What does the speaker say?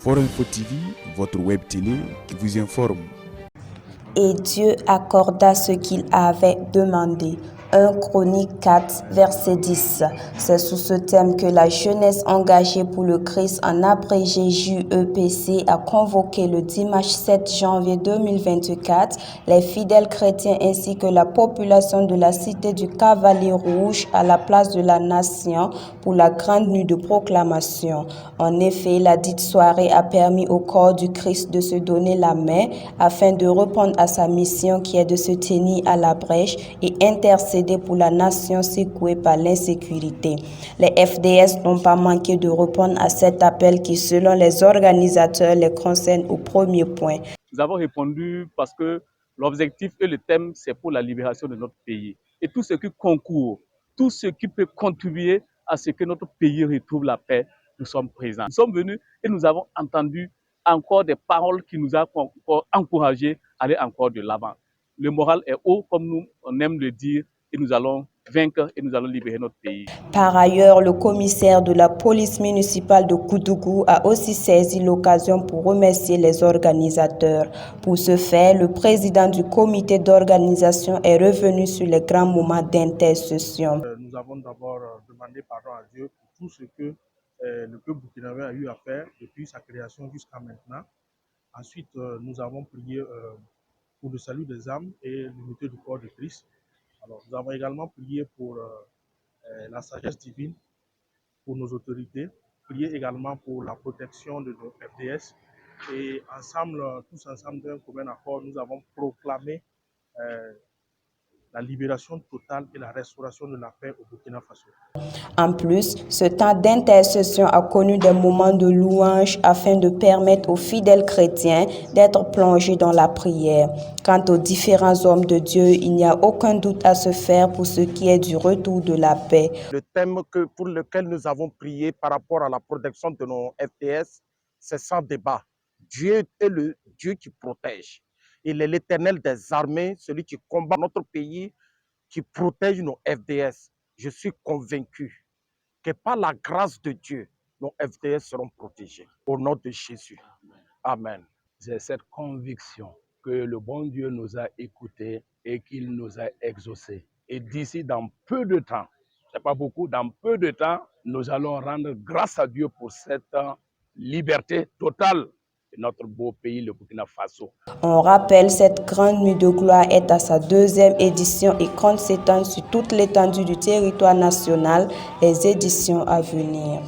Forum Info TV, votre web télé qui vous informe. Et Dieu accorda ce qu'il avait demandé. 1 Chroniques 4, verset 10. C'est sous ce thème que la jeunesse engagée pour le Christ, en abrégé JEPC, a convoqué le dimanche 7 janvier 2024 les fidèles chrétiens ainsi que la population de la cité du Cavalier Rouge à la place de la Nation pour la grande nuit de proclamation. En effet, la dite soirée a permis au corps du Christ de se donner la main afin de répondre à sa mission qui est de se tenir à la brèche et intercéder pour la nation secouée par l'insécurité. Les FDS n'ont pas manqué de répondre à cet appel qui, selon les organisateurs, les concerne au premier point. Nous avons répondu parce que l'objectif et le thème, c'est pour la libération de notre pays. Et tout ce qui concourt, tout ce qui peut contribuer à ce que notre pays retrouve la paix, nous sommes présents. Nous sommes venus et nous avons entendu encore des paroles qui nous ont encouragés à aller encore de l'avant. Le moral est haut, comme nous on aime le dire, et nous allons vaincre et nous allons libérer notre pays. Par ailleurs, le commissaire de la police municipale de Koudougou a aussi saisi l'occasion pour remercier les organisateurs. Pour ce faire, le président du comité d'organisation est revenu sur les grands moments d'intercession. Nous avons d'abord demandé pardon à Dieu pour tout ce que le peuple burkinabé a eu à faire depuis sa création jusqu'à maintenant. Ensuite, nous avons prié pour le salut des âmes et l'unité du corps de Christ. Alors, nous avons également prié pour la sagesse divine, pour nos autorités, prié également pour la protection de nos FDS. Et ensemble, tous ensemble d'un commun accord, nous avons proclamé la libération totale et la restauration de la paix au Burkina Faso. En plus, ce temps d'intercession a connu des moments de louange afin de permettre aux fidèles chrétiens d'être plongés dans la prière. Quant aux différents hommes de Dieu, il n'y a aucun doute à se faire pour ce qui est du retour de la paix. Le thème pour lequel nous avons prié par rapport à la protection de nos FDS, c'est sans débat. Dieu est le Dieu qui protège. Il est l'Éternel des armées, celui qui combat notre pays, qui protège nos FDS. Je suis convaincu que par la grâce de Dieu, nos FDS seront protégés. Au nom de Jésus. Amen. J'ai cette conviction que le bon Dieu nous a écoutés et qu'il nous a exaucés. Et d'ici dans peu de temps, c'est pas beaucoup, dans peu de temps, nous allons rendre grâce à Dieu pour cette liberté totale de notre beau pays, le Burkina Faso. On rappelle, cette grande nuit de gloire est à sa 2e édition et compte s'étendre sur toute l'étendue du territoire national, les éditions à venir.